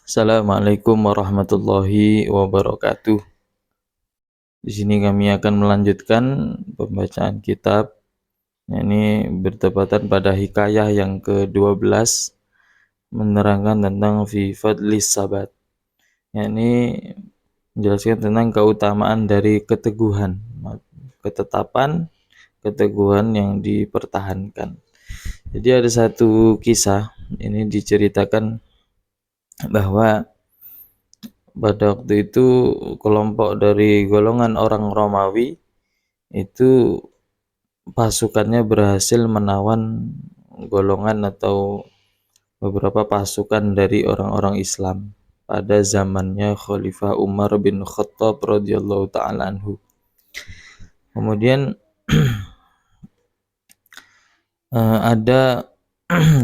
Assalamualaikum warahmatullahi wabarakatuh. Di sini kami akan melanjutkan pembacaan kitab, ini bertepatan pada hikayah yang ke-12 menerangkan tentang fi fadlis sabat, yakni menjelaskan tentang keutamaan dari keteguhan, ketetapan, keteguhan yang dipertahankan. Jadi ada satu kisah, ini diceritakan bahwa pada waktu itu kelompok dari golongan orang Romawi itu pasukannya berhasil menawan golongan atau beberapa pasukan dari orang-orang Islam pada zamannya Khalifah Umar bin Khattab radhiyallahu taala anhu. Kemudian ada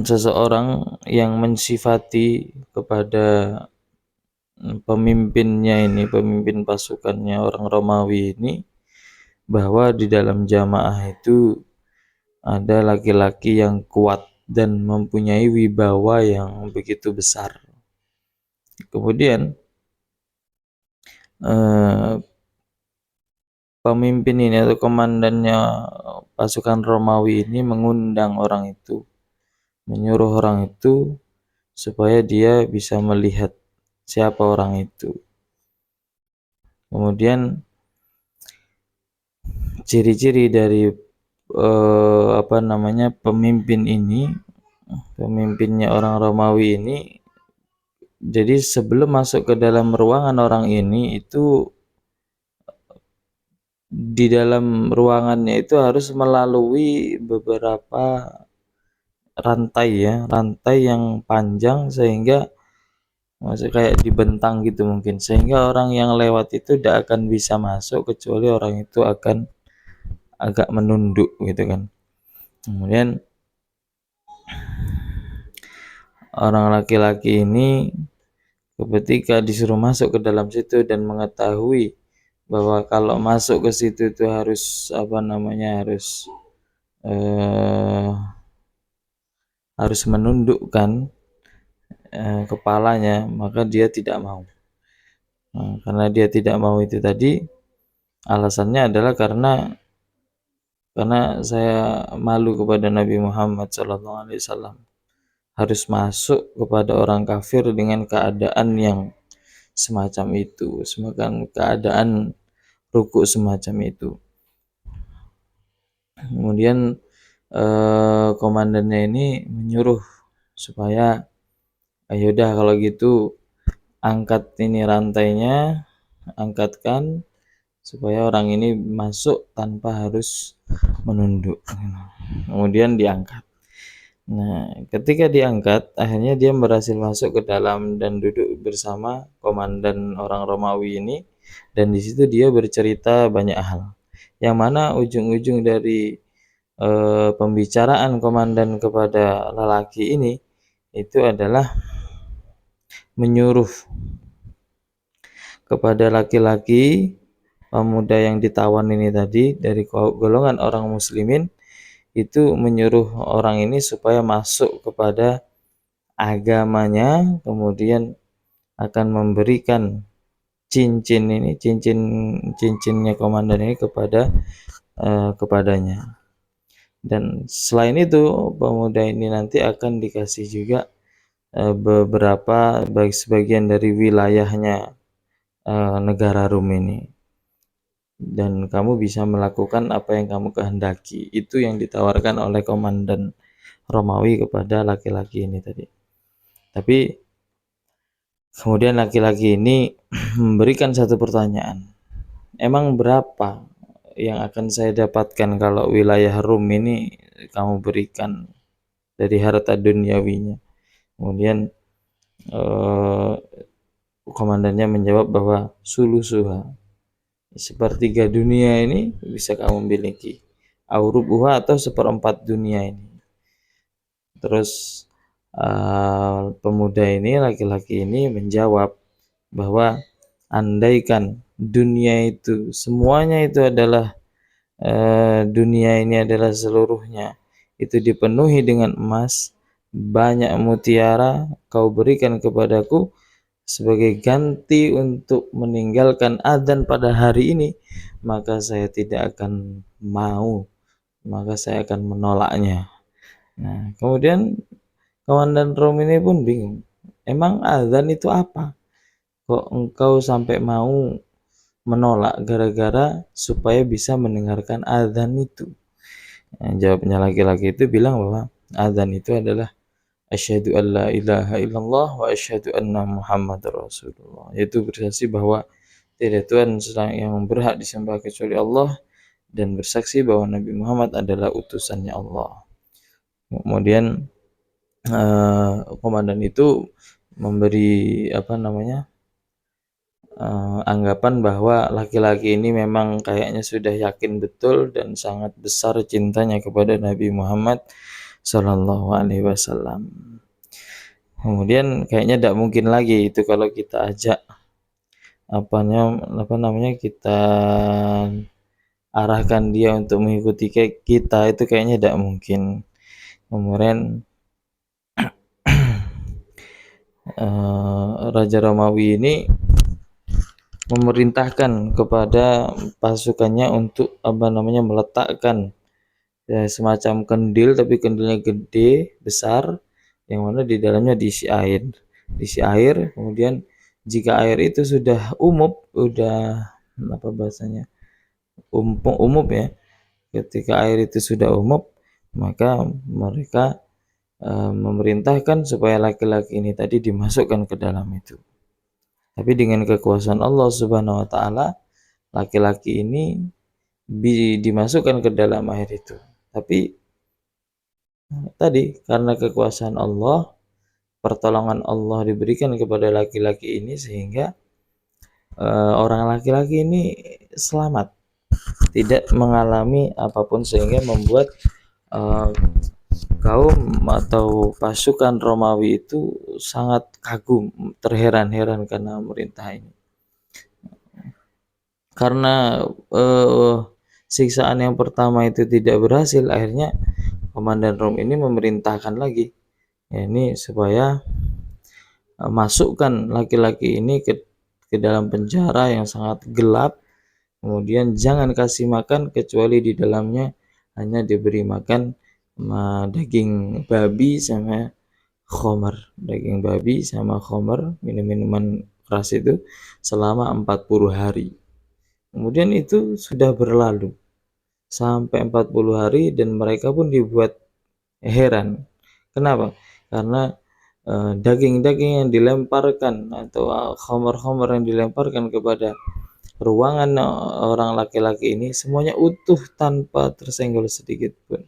seseorang yang mensifati kepada pemimpin pasukannya orang Romawi ini, bahwa di dalam jamaah itu ada laki-laki yang kuat dan mempunyai wibawa yang begitu besar. Kemudian pemimpin ini atau komandannya pasukan Romawi ini mengundang orang itu, menyuruh orang itu supaya dia bisa melihat siapa orang itu. Kemudian ciri-ciri dari pemimpinnya orang Romawi ini, jadi sebelum masuk ke dalam ruangan orang ini, itu di dalam ruangannya itu harus melalui beberapa rantai yang panjang, sehingga kayak dibentang gitu mungkin, sehingga orang yang lewat itu tidak akan bisa masuk kecuali orang itu akan agak menunduk gitu kan. Kemudian orang laki-laki ini ketika disuruh masuk ke dalam situ dan mengetahui bahwa kalau masuk ke situ itu harus harus menundukkan kepalanya, maka dia tidak mau. Karena dia tidak mau itu tadi, alasannya adalah karena saya malu kepada Nabi Muhammad SAW. Harus masuk kepada orang kafir dengan keadaan yang semacam itu, semacam keadaan rukuk semacam itu. Kemudian komandannya ini menyuruh supaya ayo dah kalau gitu angkat ini rantainya, angkatkan supaya orang ini masuk tanpa harus menunduk. Kemudian diangkat. Nah, ketika diangkat, akhirnya dia berhasil masuk ke dalam dan duduk bersama komandan orang Romawi ini, dan di situ dia bercerita banyak hal. Yang mana ujung-ujung dari pembicaraan komandan kepada lelaki ini itu adalah menyuruh kepada laki-laki pemuda yang ditawan ini tadi dari golongan orang muslimin, itu menyuruh orang ini supaya masuk kepada agamanya, kemudian akan memberikan cincinnya komandan ini kepadanya. Dan selain itu, pemuda ini nanti akan dikasih juga beberapa sebagian dari wilayahnya negara Rum ini, dan kamu bisa melakukan apa yang kamu kehendaki. Itu yang ditawarkan oleh komandan Romawi kepada laki-laki ini tadi. Tapi kemudian laki-laki ini memberikan satu pertanyaan, emang berapa yang akan saya dapatkan kalau wilayah Rum ini kamu berikan dari harta duniawinya? Kemudian komandannya menjawab bahwa sulusuha, sepertiga dunia ini bisa kamu miliki, aurubuha atau seperempat dunia ini. Terus pemuda ini, laki-laki ini menjawab bahwa andaikan dunia itu semuanya itu adalah dunia ini adalah seluruhnya itu dipenuhi dengan emas, banyak mutiara kau berikan kepadaku, sebagai ganti untuk meninggalkan adzan pada hari ini, maka saya tidak akan mau, maka saya akan menolaknya. Nah, kemudian Komandan Rom ini pun bingung. Emang adzan itu apa? Kok engkau sampai mau menolak gara-gara supaya bisa mendengarkan adzan itu? Nah, jawabnya laki-laki itu bilang bahwa adzan itu adalah asyhadu an la ilaha illallah wa asyhadu anna muhammadar rasulullah. Yaitu bersaksi bahwa tidak Tuhan yang berhak disembah kecuali Allah dan bersaksi bahwa Nabi Muhammad adalah utusannya Allah. Kemudian komandan itu memberi anggapan bahwa laki-laki ini memang kayaknya sudah yakin betul dan sangat besar cintanya kepada Nabi Muhammad Shallallahu Alaihi Wasallam. Kemudian kayaknya tidak mungkin lagi itu kalau kita ajak kita arahkan dia untuk mengikuti kita, itu kayaknya tidak mungkin. Kemudian Raja Romawi ini memerintahkan kepada pasukannya untuk meletakkan semacam kendil, tapi kendilnya gede besar, yang mana di dalamnya diisi air. Kemudian jika air itu sudah umup ya, ketika air itu sudah umup, maka mereka memerintahkan supaya laki-laki ini tadi dimasukkan ke dalam itu. Tapi dengan kekuasaan Allah Subhanahu wa taala, laki-laki ini dimasukkan ke dalam air itu. Tapi tadi karena kekuasaan Allah, pertolongan Allah diberikan kepada laki-laki ini sehingga orang laki-laki ini selamat, tidak mengalami apapun, sehingga membuat kaum atau pasukan Romawi itu sangat kagum, terheran-heran karena pemerintah ini. Karena siksaan yang pertama itu tidak berhasil, akhirnya komandan Rom ini memerintahkan lagi, ini supaya masukkan laki-laki ini ke dalam penjara yang sangat gelap, kemudian jangan kasih makan kecuali di dalamnya hanya diberi makan daging babi sama khomer, minum-minuman keras itu selama 40 hari. Kemudian itu sudah berlalu sampai 40 hari dan mereka pun dibuat heran. Kenapa? Karena daging-daging yang dilemparkan atau khomer-khomer yang dilemparkan kepada ruangan orang laki-laki ini semuanya utuh tanpa tersenggol sedikit pun.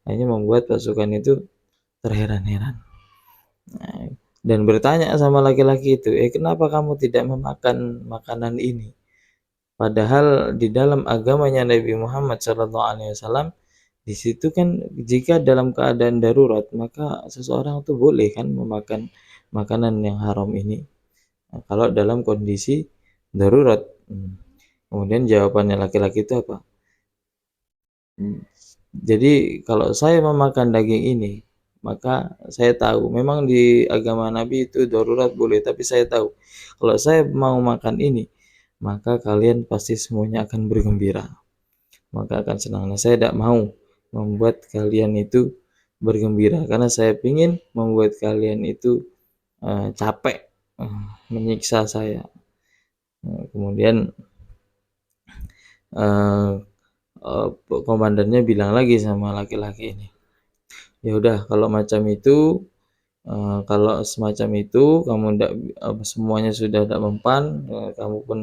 Hanya membuat pasukan itu terheran-heran. Dan bertanya sama laki-laki itu, kenapa kamu tidak memakan makanan ini? Padahal di dalam agamanya Nabi Muhammad SAW, di situ kan jika dalam keadaan darurat maka seseorang itu boleh kan memakan makanan yang haram ini. Nah, kalau dalam kondisi darurat. Kemudian jawabannya laki-laki itu apa? Jadi kalau saya memakan daging ini, maka saya tahu memang di agama Nabi itu darurat boleh, tapi saya tahu kalau saya mau makan ini, maka kalian pasti semuanya akan bergembira, maka akan senang. Nah, saya tidak mau membuat kalian itu bergembira karena saya ingin membuat kalian itu capek, menyiksa saya. Kemudian komandannya bilang lagi sama laki-laki ini, ya udah kalau macam itu, kalau semacam itu kamu semuanya sudah tidak mempan, kamu pun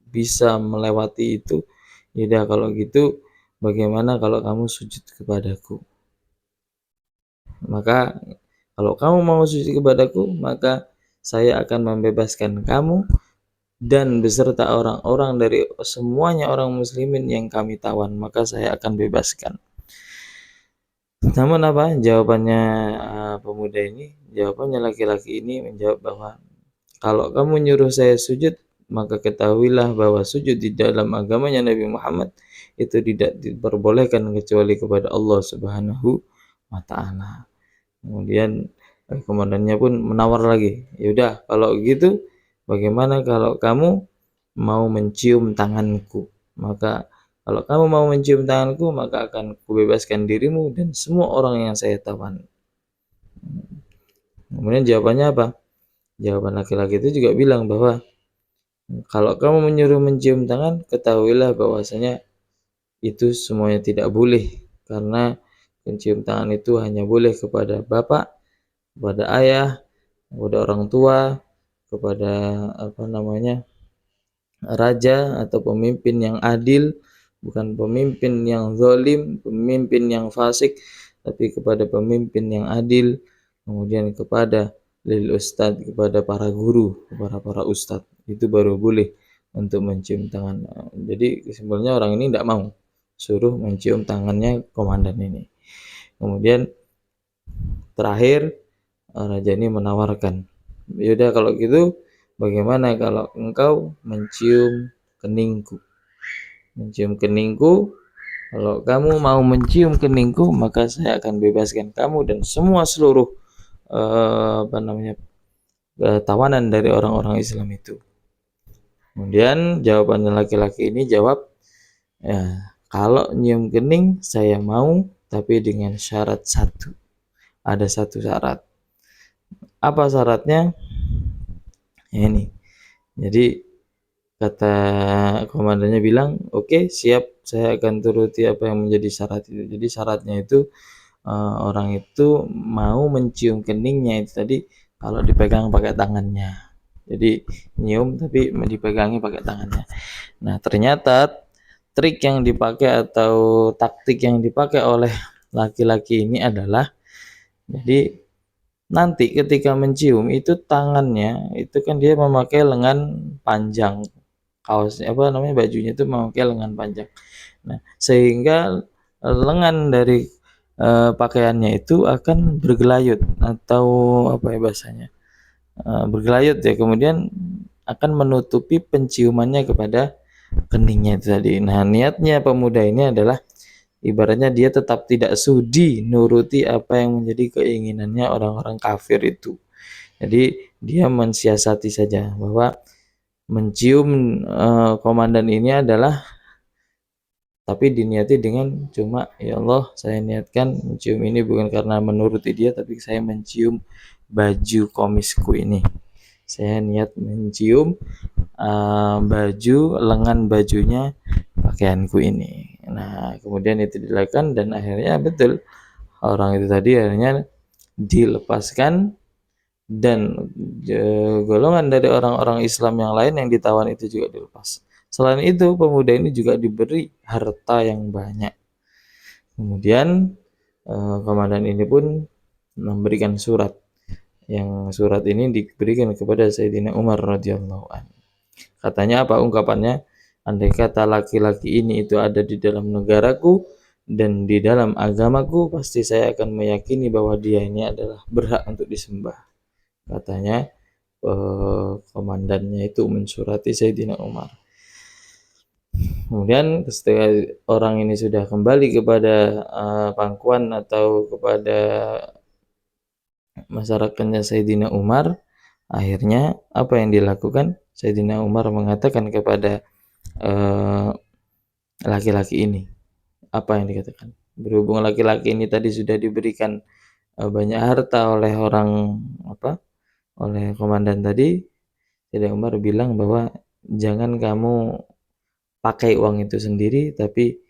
bisa melewati itu, ya udah kalau gitu bagaimana kalau kamu sujud kepadaku? Maka kalau kamu mau sujud kepadaku, maka saya akan membebaskan kamu dan beserta orang-orang dari semuanya orang muslimin yang kami tawan, maka saya akan bebaskan. Namun apa jawabannya pemuda ini? Jawabannya laki-laki ini menjawab bahwa kalau kamu nyuruh saya sujud, maka ketahuilah bahwa sujud di dalam agamanya Nabi Muhammad itu tidak diperbolehkan kecuali kepada Allah Subhanahu wa taala. Kemudian Komandannya pun menawar lagi, "Ya udah kalau gitu bagaimana kalau kamu mau mencium tanganku? Maka kalau kamu mau mencium tanganku, maka akan kubebaskan dirimu dan semua orang yang saya tawan." Kemudian jawabannya apa? Jawaban laki-laki itu juga bilang bahwa, "Kalau kamu menyuruh mencium tangan, ketahuilah bahwasanya itu semuanya tidak boleh, karena mencium tangan itu hanya boleh kepada bapak, kepada ayah, kepada orang tua, kepada apa namanya, raja atau pemimpin yang adil, bukan pemimpin yang zalim, pemimpin yang fasik, tapi kepada pemimpin yang adil, kemudian kepada lil ustadz, kepada para guru, kepada para ustadz, itu baru boleh untuk mencium tangan." Jadi kesimpulannya orang ini tidak mau suruh mencium tangannya komandan ini. Kemudian terakhir raja ini menawarkan, "Yaudah kalau gitu bagaimana kalau engkau mencium keningku? Mencium keningku, kalau kamu mau mencium keningku, maka saya akan bebaskan kamu dan semua seluruh apa namanya, tawanan dari orang-orang Islam itu." Kemudian jawabannya laki-laki ini jawab, "Ya, kalau nyium kening saya mau, tapi dengan syarat satu. Ada satu syarat." Apa syaratnya? Ya ini. Jadi kata komandannya bilang, "Oke, siap, saya akan turuti apa yang menjadi syarat itu." Jadi syaratnya itu orang itu mau mencium keningnya itu tadi kalau dipegang pakai tangannya. Jadi nyium tapi dipegangi pakai tangannya. Nah, ternyata trik yang dipakai atau taktik yang dipakai oleh laki-laki ini adalah, jadi nanti ketika mencium itu tangannya itu kan dia memakai lengan panjang, kaosnya apa namanya, bajunya itu memakai lengan panjang. Nah, sehingga lengan dari pakaiannya itu akan bergelayut atau apa ya bahasanya, bergelayut ya, kemudian akan menutupi penciumannya kepada keningnya itu tadi. Nah, niatnya pemuda ini adalah ibaratnya dia tetap tidak sudi nuruti apa yang menjadi keinginannya orang-orang kafir itu. Jadi dia mensiasati saja bahwa mencium komandan ini adalah, tapi diniati dengan cuma, "Ya Allah, saya niatkan mencium ini bukan karena menuruti dia, tapi saya mencium baju komisku ini. Saya niat mencium baju, lengan bajunya pakaianku ini." Nah, kemudian itu dilakukan dan akhirnya betul orang itu tadi akhirnya dilepaskan dan golongan dari orang-orang Islam yang lain yang ditawan itu juga dilepas. Selain itu, pemuda ini juga diberi harta yang banyak. Kemudian komandan ini pun memberikan surat, yang surat ini diberikan kepada Sayyidina Umar radhiyallahu anhu. Katanya apa ungkapannya? "Andai kata laki-laki ini itu ada di dalam negaraku dan di dalam agamaku, pasti saya akan meyakini bahwa dia ini adalah berhak untuk disembah." Katanya komandannya itu mensurati Sayyidina Umar. Kemudian ketika orang ini sudah kembali kepada pangkuan atau kepada masyarakatnya Sayyidina Umar, akhirnya apa yang dilakukan? Sayyidina Umar mengatakan kepada laki-laki ini, apa yang dikatakan? Berhubung laki-laki ini tadi sudah diberikan banyak harta oleh orang apa? Oleh komandan tadi, Sayyidina Umar bilang bahwa jangan kamu pakai uang itu sendiri, tapi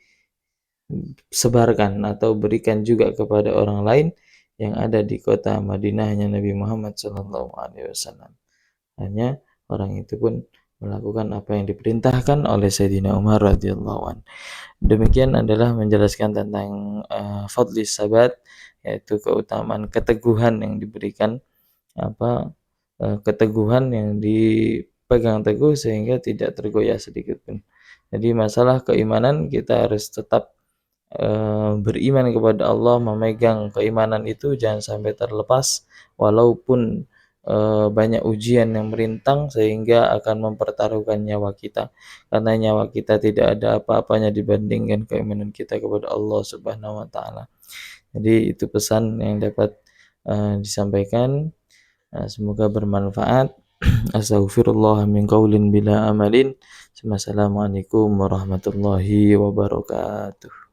sebarkan atau berikan juga kepada orang lain yang ada di kota Madinahnya Nabi Muhammad SAW. Hanya orang itu pun melakukan apa yang diperintahkan oleh Sayyidina Umar radhiyallahu anhu. Demikian adalah menjelaskan tentang fadli sabat, yaitu keutamaan keteguhan yang diberikan, apa keteguhan yang dipegang teguh sehingga tidak tergoyah sedikit pun. Jadi masalah keimanan kita harus tetap beriman kepada Allah, memegang keimanan itu jangan sampai terlepas walaupun banyak ujian yang merintang sehingga akan mempertaruhkan nyawa kita, karena nyawa kita tidak ada apa-apanya dibandingkan keimanan kita kepada Allah Subhanahu wa taala. Jadi itu pesan yang dapat disampaikan, semoga bermanfaat. Astaghfirullah min qaulin bila amalin. Wassalamualaikum warahmatullahi wabarakatuh.